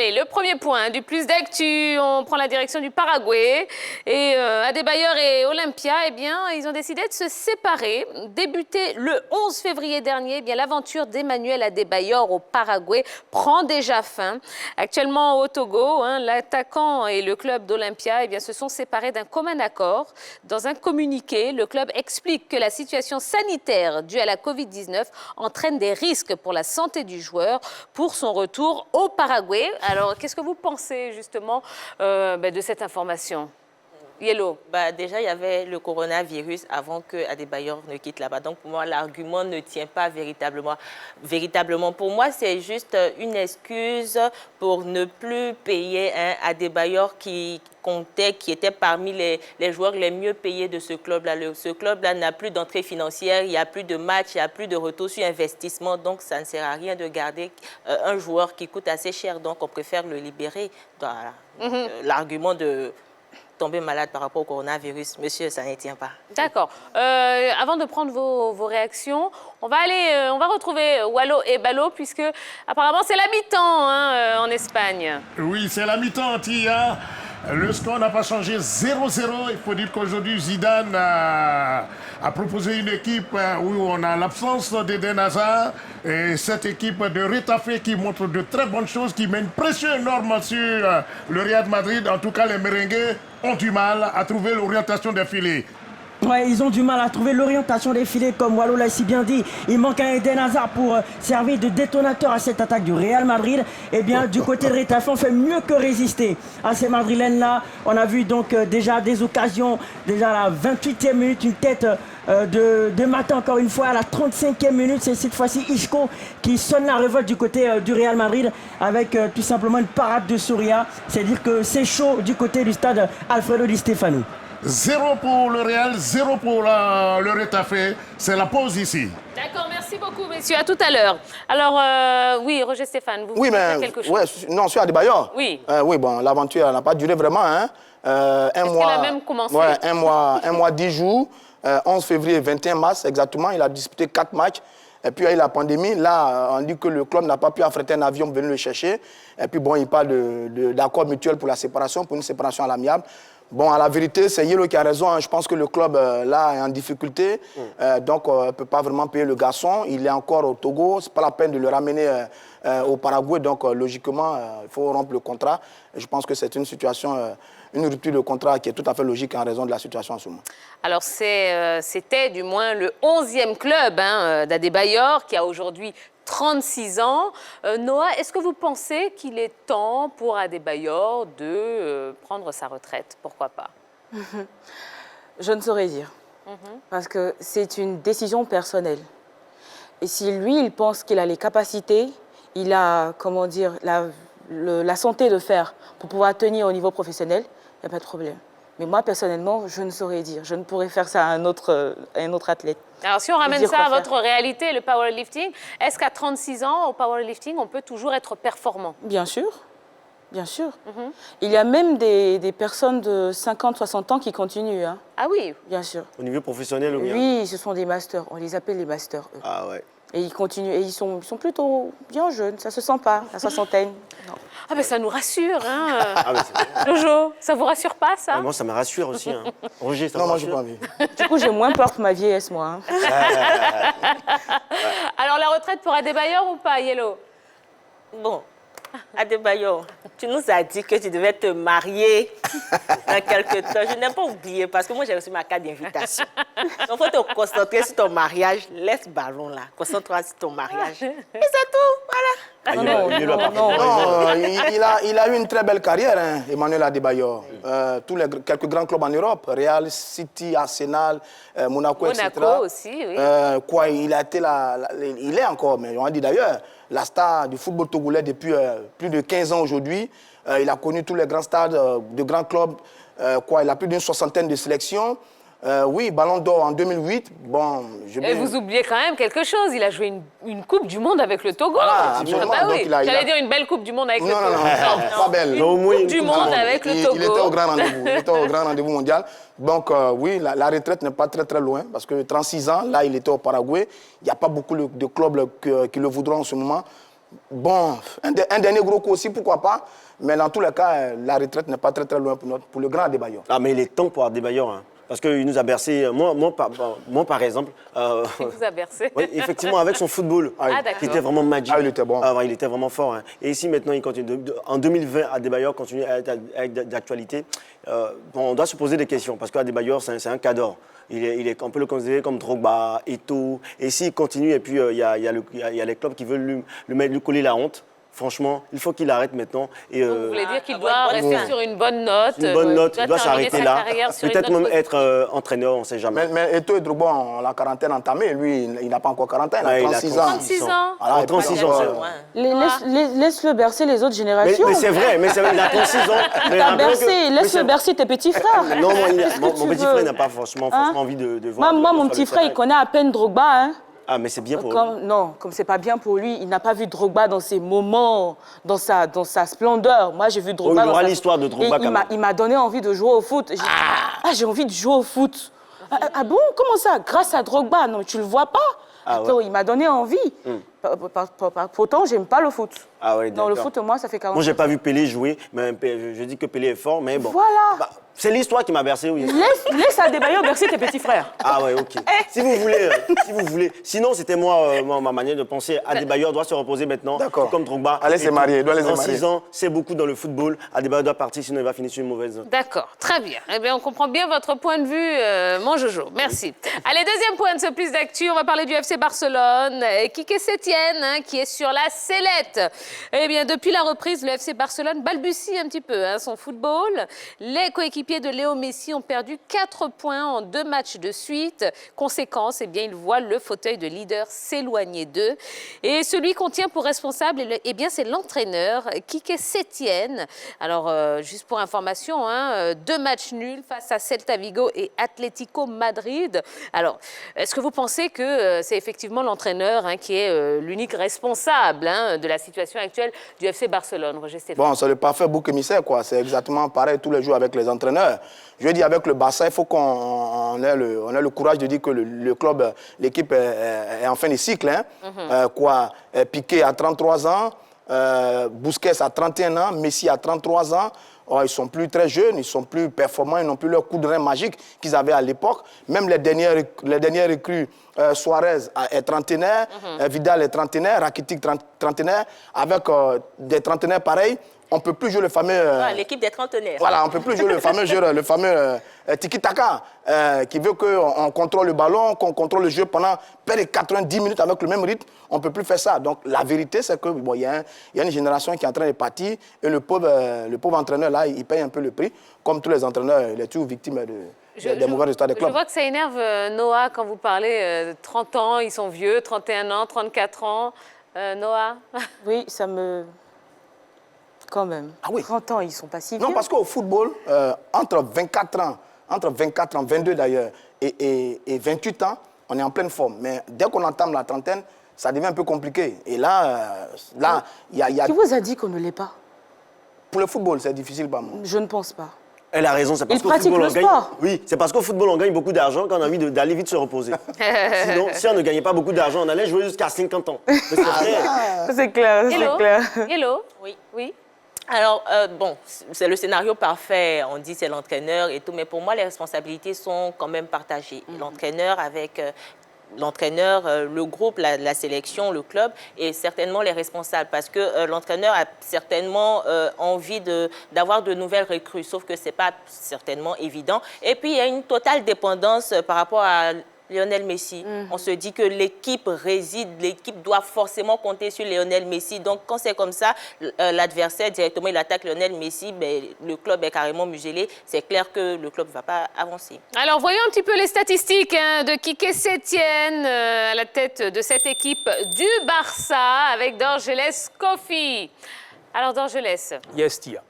Allez, le premier point du plus d'actu, on prend la direction du Paraguay. Et Adebayor et Olympia, eh bien, ils ont décidé de se séparer. Débuté le 11 février dernier, eh bien, l'aventure d'Emmanuel Adebayor au Paraguay prend déjà fin. Actuellement au Togo, l'attaquant et le club d'Olympia eh bien, se sont séparés d'un commun accord. Dans un communiqué, le club explique que la situation sanitaire due à la Covid-19 entraîne des risques pour la santé du joueur pour son retour au Paraguay. Alors, qu'est-ce que vous pensez justement de cette information? Yellow. Déjà, il y avait le coronavirus avant que Adebayor ne quitte là-bas. Donc, pour moi, l'argument ne tient pas véritablement. Pour moi, c'est juste une excuse pour ne plus payer un Adebayor qui comptait, qui était parmi les joueurs les mieux payés de ce club-là. Ce club-là n'a plus d'entrée financière, il n'y a plus de match, il n'y a plus de retour sur investissement. Donc, ça ne sert à rien de garder un joueur qui coûte assez cher. Donc, on préfère le libérer. L'argument de tomber malade par rapport au coronavirus, monsieur, ça ne tient pas. D'accord. Avant de prendre vos réactions, on va retrouver Wallo et Ballo, puisque apparemment c'est la mi-temps en Espagne. Oui, c'est la mi-temps, Tia. Le score n'a pas changé, 0-0. Il faut dire qu'aujourd'hui, Zidane a proposé une équipe où on a l'absence d'Eden Hazard. Et cette équipe de Retafe qui montre de très bonnes choses, qui met une pression énorme sur le Real Madrid. En tout cas, les merengues ont du mal à trouver l'orientation des filets. Ouais, ils ont du mal à trouver l'orientation des filets, comme Wallo l'a si bien dit. Il manque un Eden Hazard pour servir de détonateur à cette attaque du Real Madrid. Eh bien, du côté de Retafe, on fait mieux que résister à ces Madrilènes-là. On a vu donc déjà des occasions, déjà à la 28e minute, une tête de Matin encore une fois. À la 35e minute, c'est cette fois-ci Isco qui sonne la révolte du côté du Real Madrid avec tout simplement une parade de Soria. C'est-à-dire que c'est chaud du côté du stade Alfredo Di Stefano. 0 pour le Real, 0 pour le Retafe. C'est la pause ici. D'accord, merci beaucoup, messieurs. À tout à l'heure. Alors, oui, Roger Stéphane, vous voulez dire quelque chose? Ouais, non, sur Adebayor. Oui. Oui, bon, l'aventure n'a pas duré vraiment. Est-ce qu'elle a même commencé? Ouais, un mois, 10 jours. 11 février, 21 mars, exactement. Il a disputé 4 matchs. Et puis, il y a eu la pandémie. Là, on dit que le club n'a pas pu affréter un avion pour venir le chercher. Et puis, bon, il parle d'accord mutuel pour la séparation, pour une séparation à l'amiable. Bon, à la vérité, c'est Yellow qui a raison. Je pense que le club, là, est en difficulté. Donc, on ne peut pas vraiment payer le garçon. Il est encore au Togo. Ce n'est pas la peine de le ramener au Paraguay. Donc, logiquement, il faut rompre le contrat. Et je pense que c'est une situation, une rupture de contrat qui est tout à fait logique en raison de la situation en ce moment. Alors, c'était du moins le 11e club d'Adebayor qui a aujourd'hui 36 ans. Noah, est-ce que vous pensez qu'il est temps pour Adebayor de prendre sa retraite? Pourquoi pas? Je ne saurais dire. Parce que c'est une décision personnelle. Et si lui, il pense qu'il a les capacités, il a, comment dire, la santé de faire pour pouvoir tenir au niveau professionnel, il n'y a pas de problème. Mais moi, personnellement, je ne saurais dire. Je ne pourrais faire ça à un autre athlète. Alors, si on ramène ça à votre réalité, le powerlifting, est-ce qu'à 36 ans, au powerlifting, on peut toujours être performant? Bien sûr. Bien sûr. Il y a même des personnes de 50, 60 ans qui continuent. Hein. Ah oui? Bien sûr. Au niveau professionnel ou bien? Oui, ce sont des masters. On les appelle les masters, eux. Ah ouais. Et ils continuent. Et ils sont plutôt bien jeunes. Ça ne se sent pas, la soixantaine. Non. Ah ben ça nous rassure, hein. Ah, Jojo, ça vous rassure pas, ça? Moi, ça me rassure aussi. Hein. Roger, ça non, me moi, rassure. je n'ai pas envie. Du coup, j'ai moins peur pour ma vieillesse, moi. Hein. Alors, la retraite pour Adebayor ou pas, Yellow? Bon, Adebayor, tu nous as dit que tu devais te marier dans quelques temps. Je n'ai pas oublié parce que moi, j'ai reçu ma carte d'invitation. Donc, il faut te concentrer sur ton mariage. Laisse ballon là. Concentre-toi sur ton mariage. Et c'est tout. Voilà. Ah, Non, il a eu une très belle carrière, hein, Emmanuel Adebayor. Quelques grands clubs en Europe, Real, City, Arsenal, Monaco, etc. Monaco aussi, oui. Il a été il est encore, mais on dit d'ailleurs, la star du football togolais depuis plus de 15 ans aujourd'hui. Il a connu tous les grands stades de grands clubs. Il a plus d'une 60aine de sélections. Oui, Ballon d'Or en 2008. Bon, Et vous oubliez quand même quelque chose. Il a joué une Coupe du Monde avec le Togo. Voilà, absolument. Bah oui. J'allais dire une belle Coupe du Monde avec le Togo. Non, pas belle. Une Coupe du Monde avec le Togo. Il était au grand rendez-vous. Il était au grand rendez-vous mondial. Donc, oui, la retraite n'est pas très, très loin. Parce que 36 ans, là, il était au Paraguay. Il n'y a pas beaucoup de clubs qui le voudront en ce moment. Bon, un dernier gros coup aussi, pourquoi pas. Mais dans tous les cas, la retraite n'est pas très très loin pour le grand Adebayor. Ah, mais il est temps pour Adebayor. Hein. Parce qu'il nous a bercé, moi par exemple. Il vous a bercé. Oui, effectivement, avec son football, d'accord. qui était vraiment magique. Ah, il était bon. Ah, ouais, il était vraiment fort. Hein. Et ici, maintenant, il continue. En 2020, Adebayor continue à être avec d'actualité. On doit se poser des questions, parce qu'Adebayor, c'est un cadre. On peut le considérer comme Drogba, Eto'o. Et s'il continue, et puis il y a les clubs qui veulent lui coller la honte. Franchement, il faut qu'il arrête maintenant. Et, Donc, vous voulez dire qu'il doit rester sur une bonne note. Une bonne note, il doit terminer s'arrêter sa là. carrière sur une Peut-être note même positive. être entraîneur, on ne sait jamais. Mais Eto'o et Drogba ont la quarantaine entamée. Lui, il n'a pas encore quarantaine, il a Ouais, 36 ans. 36 ans. Voilà, et puis, 36 ans, c'est encore, vrai. Laisse-le bercer les autres générations. Mais c'est vrai, il a 36 ans. Il t'a bercé, laisse-le bercer tes petits frères. Non, Qu'est-ce que mon tu petit veux? frère n'a pas forcément envie de voir. Moi, mon sur petit le frère, il terrain. connaît à peine Drogba. Hein. Ah, mais c'est bien pour lui. Non, comme c'est pas bien pour lui, il n'a pas vu Drogba dans ses moments, dans sa splendeur. Moi, j'ai vu Drogba. Oh, il y aura dans sa- l'histoire de Drogba Et quand même. il m'a donné envie de jouer au foot. J'ai envie de jouer au foot. Ah bon? Comment ça? Grâce à Drogba? Non, mais tu le vois pas? Ah ouais. Attends, il m'a donné envie. Pourtant, j'aime pas le foot. Ah ouais, Non, le d'accord. foot, moi, ça fait 40 Moi, ans. j'ai pas vu Pelé jouer, mais je dis que Pelé est fort, mais bon. Voilà. Bah, c'est l'histoire qui m'a bercé, oui. Laisse Adebayor bercer tes petits frères. Ah ouais, ok. Si vous voulez. Sinon, c'était ma manière de penser. Adebayor doit se reposer maintenant. D'accord. Comme Drogba. Allez se marier, il doit les Dans marier. 6 ans, c'est beaucoup dans le football. Adebayor doit partir, sinon il va finir sur une mauvaise note. D'accord, très bien. Eh bien, on comprend bien votre point de vue, mon Jojo. Merci. Allez, deuxième point de ce plus d'actu, on va parler du FC Barcelone. Quique Sétienne, qui est sur la sellette. Eh bien, depuis la reprise, le FC Barcelone balbutie un petit peu son football. Les coéquipiers de Léo Messi ont perdu 4 points en 2 matchs de suite. Conséquence, eh bien, ils voient le fauteuil de leader s'éloigner d'eux. Et celui qu'on tient pour responsable, eh bien, c'est l'entraîneur, Quique Sétienne. Alors, juste pour information, 2 matchs nuls face à Celta Vigo et Atlético Madrid. Alors, est-ce que vous pensez que c'est effectivement l'entraîneur qui est l'unique responsable de la situation actuelle du FC Barcelone, Roger Stéphane? Bon, c'est le parfait bouc émissaire, quoi. C'est exactement pareil tous les jours avec les entraîneurs. Je dis avec le Barça, il faut qu'on ait le courage de dire que le club, l'équipe est en fin de cycle. Piqué à 33 ans, Busquets à 31 ans, Messi à 33 ans. Oh, ils ne sont plus très jeunes, ils ne sont plus performants, ils n'ont plus leur coup de rein magique qu'ils avaient à l'époque. Même les dernières recrues, Suarez est trentenaire, Vidal est trentenaire, Rakitic trentenaire. Avec des trentenaires pareils, on ne peut plus jouer le fameux... L'équipe des trentenaires. Voilà, on ne peut plus jouer le fameux jeu, le fameux tiki-taka, qui veut qu'on contrôle le ballon, qu'on contrôle le jeu pendant près de 90 minutes avec le même rythme. On ne peut plus faire ça. Donc la vérité, c'est que bon, y a une génération qui est en train de partir et le pauvre entraîneur, là, il paye un peu le prix. Comme tous les entraîneurs, il est toujours victime des mauvais résultats des clubs. Je vois que ça énerve Noah quand vous parlez de 30 ans, ils sont vieux, 31 ans, 34 ans. Noah? Oui, ça me... Quand même. Ah oui. 30 ans, ils sont pas si vieux. Non, parce qu'au football, entre 24 ans, 22 d'ailleurs, et 28 ans, on est en pleine forme. Mais dès qu'on entame la trentaine, ça devient un peu compliqué. Et là, il y a... Qui vous a dit qu'on ne l'est pas? Pour le football, c'est difficile, pas moi. Je ne pense pas. Elle a raison, c'est parce Il qu'au pratique football, le on gagne. sport. Oui, c'est parce qu'au football, on gagne beaucoup d'argent quand on a envie d'aller vite se reposer. Sinon, si on ne gagnait pas beaucoup d'argent, on allait jouer jusqu'à 50 ans. Mais c'est vrai. C'est clair, c'est Hello? clair. Hello? Oui. Oui? Alors, bon, c'est le scénario parfait, on dit c'est l'entraîneur et tout, mais pour moi, les responsabilités sont quand même partagées. L'entraîneur avec l'entraîneur, le groupe, la sélection, le club et certainement les responsables parce que l'entraîneur a certainement envie d'avoir de nouvelles recrues, sauf que ce n'est pas certainement évident. Et puis, il y a une totale dépendance par rapport à Lionel Messi. On se dit que l'équipe l'équipe doit forcément compter sur Lionel Messi. Donc, quand c'est comme ça, l'adversaire, directement, il attaque Lionel Messi, ben, le club est carrément muselé. C'est clair que le club ne va pas avancer. Alors, voyons un petit peu les statistiques de Quique Sétienne à la tête de cette équipe du Barça avec Dorgeles Kofi. Alors, Dorgeles, Yes, Tia.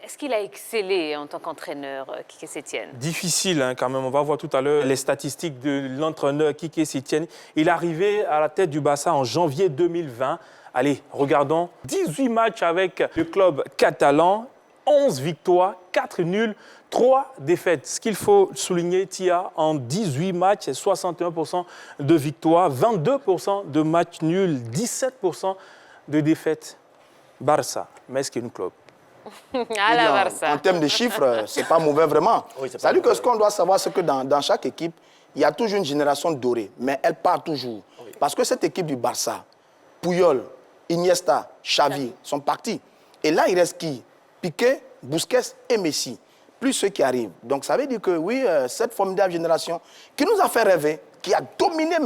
est-ce qu'il a excellé en tant qu'entraîneur, Quique Sétienne? Difficile quand même. On va voir tout à l'heure les statistiques de l'entraîneur Quique Sétienne. Il est arrivé à la tête du Barça en janvier 2020. Allez, regardons. 18 matchs avec le club catalan, 11 victoires, 4 nuls, 3 défaites. Ce qu'il faut souligner, Tia, en 18 matchs, c'est 61% de victoires, 22% de matchs nuls, 17% de défaites. Barça, Mesquine Club. À la Barça. En termes de chiffres, c'est pas mauvais vraiment. Oui, c'est pas C'est-à-dire que mauvais. ce qu'on doit savoir, c'est que dans chaque équipe, il y a toujours une génération dorée, mais elle part toujours. Parce que cette équipe du Barça, Puyol, Iniesta, Xavi sont partis. Et là, il reste qui? Piqué, Busquets et Messi. Plus ceux qui arrivent. Donc ça veut dire que oui, cette formidable génération qui nous a fait rêver, qui a dominé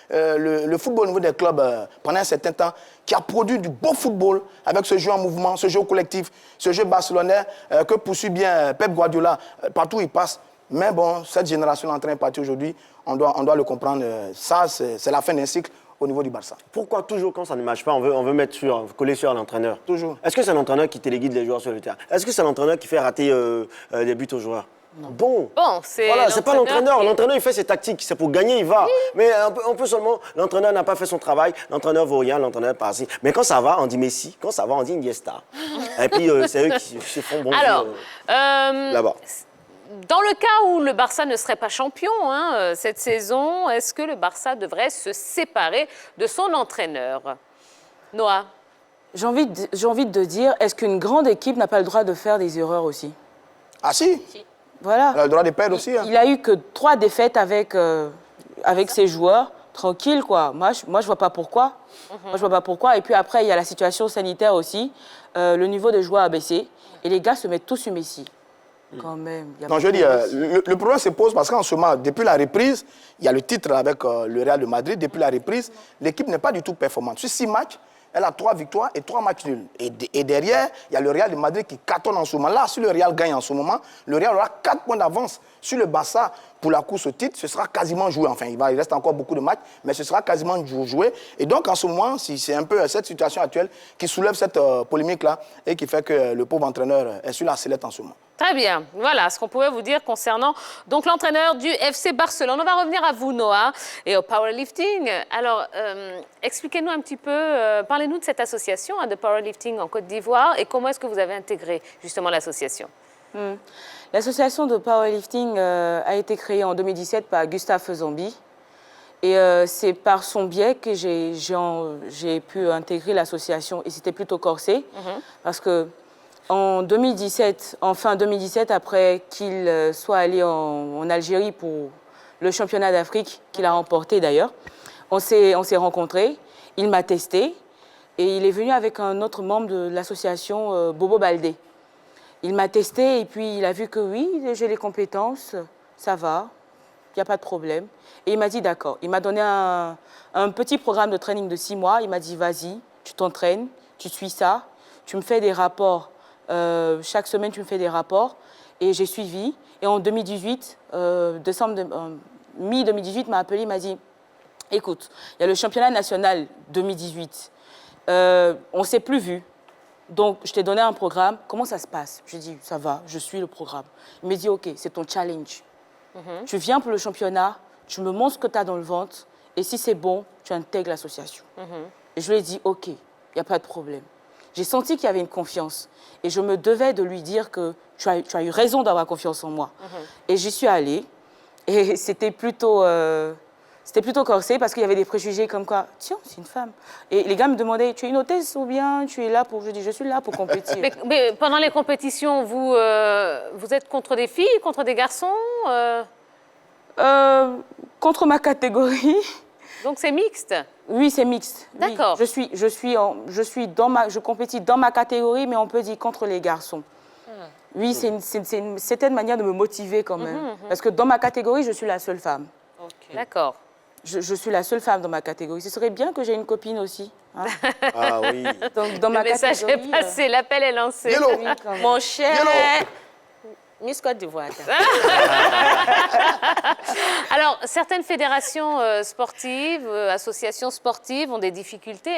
le football au niveau des clubs pendant un certain temps, qui a produit du beau football avec ce jeu en mouvement, ce jeu collectif, ce jeu barcelonais que poursuit bien Pep Guardiola partout où il passe. Mais bon, cette génération est en train de partir aujourd'hui, on doit le comprendre. Ça, c'est la fin d'un cycle au niveau du Barça. Pourquoi toujours quand ça ne marche pas, on veut coller sur l'entraîneur? Toujours. Est-ce que c'est l'entraîneur qui téléguide les joueurs sur le terrain? Est-ce que c'est l'entraîneur qui fait rater les buts aux joueurs? Non. Bon, c'est voilà, c'est pas l'entraîneur. qui- L'entraîneur, il fait ses tactiques. C'est pour gagner, il va. Mais on peut seulement... L'entraîneur n'a pas fait son travail. L'entraîneur vaut rien. L'entraîneur passe. Mais quand ça va, on dit Messi. Quand ça va, on dit Iniesta. Et puis, c'est eux qui se font bon Alors, là-bas. dans le cas où le Barça ne serait pas champion cette saison, est-ce que le Barça devrait se séparer de son entraîneur? Noah? J'ai envie de dire, est-ce qu'une grande équipe n'a pas le droit de faire des erreurs aussi? Ah si, Voilà. elle a le droit de perdre aussi. Hein. Il a eu que 3 défaites avec ses joueurs. Tranquille, quoi. Moi, je vois pas pourquoi. Moi, je vois pas pourquoi. Et puis après, il y a la situation sanitaire aussi. Le niveau des joueurs a baissé. Et les gars se mettent tous sur Messi. Quand même. Non, je veux dire, le problème se pose parce qu'en ce moment, depuis la reprise, il y a le titre avec le Real de Madrid. Depuis la reprise, l'équipe n'est pas du tout performante. Sur 6 matchs, elle a 3 victoires et 3 matchs nuls. Et derrière, il y a le Real de Madrid qui cartonne en ce moment. Là, si le Real gagne en ce moment, le Real aura 4 points d'avance sur le Barça pour la course au titre. Ce sera quasiment joué. Enfin, il reste encore beaucoup de matchs, mais ce sera quasiment joué. Et donc, en ce moment, c'est un peu cette situation actuelle qui soulève cette polémique-là et qui fait que le pauvre entraîneur est sur la sellette en ce moment. Très bien. Voilà ce qu'on pouvait vous dire concernant donc l'entraîneur du FC Barcelone. On va revenir à vous, Noah, et au powerlifting. Alors, expliquez-nous un petit peu, parlez-nous de cette association de powerlifting en Côte d'Ivoire et comment est-ce que vous avez intégré justement l'association? L'association de powerlifting a été créée en 2017 par Gustave Zambi. Et c'est par son biais que j'ai pu intégrer l'association. Et c'était plutôt corsé, parce que en fin 2017, après qu'il soit allé en Algérie pour le championnat d'Afrique, qu'il a remporté d'ailleurs, on s'est rencontrés, il m'a testé et il est venu avec un autre membre de l'association, Bobo Baldé. Il m'a testé et puis il a vu que oui, j'ai les compétences, ça va, il n'y a pas de problème. Et il m'a dit d'accord. Il m'a donné un petit programme de training de 6 mois. Il m'a dit vas-y, tu t'entraînes, tu suis ça, tu me fais des rapports. Chaque semaine, tu me fais des rapports. Et j'ai suivi. Et en 2018, mi-2018, m'a appelé, il m'a dit écoute, il y a le championnat national 2018. On ne s'est plus vu. Donc, je t'ai donné un programme. Comment ça se passe? J'ai dit ça va, je suis le programme. Il m'a dit ok, c'est ton challenge. Tu viens pour le championnat, tu me montres ce que tu as dans le ventre. Et si c'est bon, tu intègres l'association. Et je lui ai dit ok, il n'y a pas de problème. J'ai senti qu'il y avait une confiance. Et je me devais de lui dire que tu as eu raison d'avoir confiance en moi. Et j'y suis allée. Et c'était plutôt corsé parce qu'il y avait des préjugés comme quoi, tiens, c'est une femme. Et les gars me demandaient, tu es une hôtesse ou bien tu es là pour... Je dis, je suis là pour compétir. Mais pendant les compétitions, vous êtes contre des filles, contre des garçons Contre ma catégorie. Donc c'est mixte? Oui, c'est mixte. D'accord. Oui. Je compétis dans ma catégorie, mais on peut dire contre les garçons. Oui, c'est une certaine manière de me motiver quand même. Parce que dans ma catégorie, je suis la seule femme. Okay. D'accord. Je suis la seule femme dans ma catégorie. Ce serait bien que j'ai une copine aussi. Hein. Ah oui. Donc, dans ma Le message est passé, l'appel est lancé. Yellow. Oui, quand même. Mon cher Yellow. Miss Côte d'Ivoire. Alors, certaines fédérations sportives, associations sportives ont des difficultés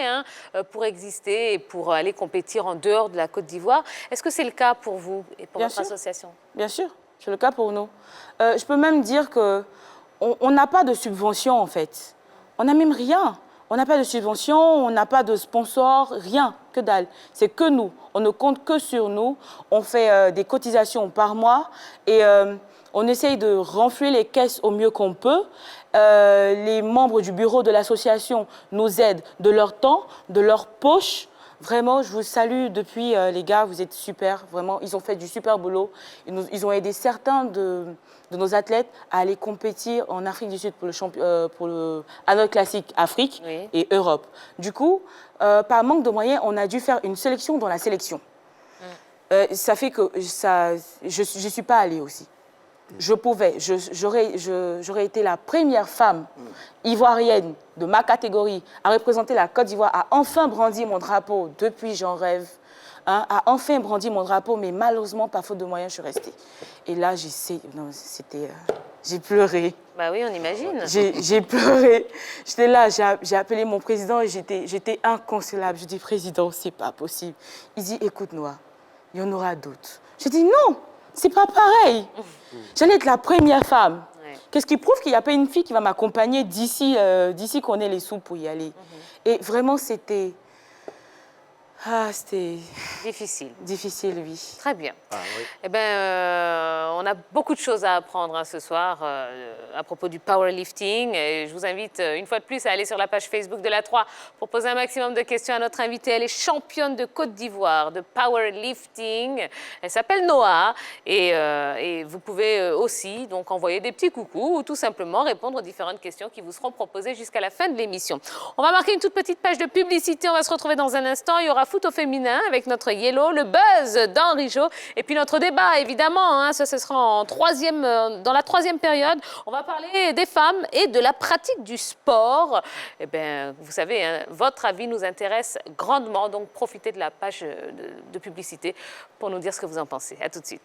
pour exister et pour aller compétir en dehors de la Côte d'Ivoire. Est-ce que c'est le cas pour vous et pour Bien votre sûr. association? Bien sûr, c'est le cas pour nous. Je peux même dire qu'on n'a pas de subvention en fait. On n'a même rien. On n'a pas de subvention, on n'a pas de sponsor, rien, que dalle. C'est que nous. On ne compte que sur nous. On fait des cotisations par mois et On essaye de renflouer les caisses au mieux qu'on peut. Les membres du bureau de l'association nous aident de leur temps, de leur poche. Vraiment, je vous salue depuis, les gars, vous êtes super. Vraiment, ils ont fait du super boulot. Ils ont aidé certains de nos athlètes à aller compétir en Afrique du Sud pour le Arnold Classic Afrique et Europe. Du coup, par manque de moyens, on a dû faire une sélection dans la sélection. Ça fait que je ne suis pas allée aussi. Je pouvais, j'aurais été la première femme ivoirienne de ma catégorie à représenter la Côte d'Ivoire, à enfin brandir mon drapeau, depuis j'en rêve, hein, à enfin brandir mon drapeau, mais malheureusement, par faute de moyens, je suis restée. Et là, j'ai pleuré. Bah oui, on imagine. J'ai pleuré. J'étais là, j'ai appelé mon président et j'étais inconsolable. Je dis, président, c'est pas possible. Il dit, écoute, Noah, il y en aura d'autres. J'ai dit, non, c'est pas pareil. J'allais être la première femme. Ouais. Qu'est-ce qui prouve qu'il n'y a pas une fille qui va m'accompagner d'ici qu'on ait les sous pour y aller. Et vraiment, c'était difficile. Difficile, oui. Très bien. Ah, oui. Eh bien, on a beaucoup de choses à apprendre ce soir à propos du powerlifting. Et je vous invite une fois de plus à aller sur la page Facebook de la 3 pour poser un maximum de questions à notre invitée. Elle est championne de Côte d'Ivoire de powerlifting. Elle s'appelle Noah. Et vous pouvez aussi donc envoyer des petits coucous ou tout simplement répondre aux différentes questions qui vous seront proposées jusqu'à la fin de l'émission. On va marquer une toute petite page de publicité. On va se retrouver dans un instant. Il y aura foot au féminin avec notre Yellow, le buzz d'Henri Jo et puis notre débat évidemment, hein, ce sera dans la troisième période. On va parler des femmes et de la pratique du sport. Eh bien, vous savez, hein, votre avis nous intéresse grandement, donc profitez de la page de publicité pour nous dire ce que vous en pensez. À tout de suite.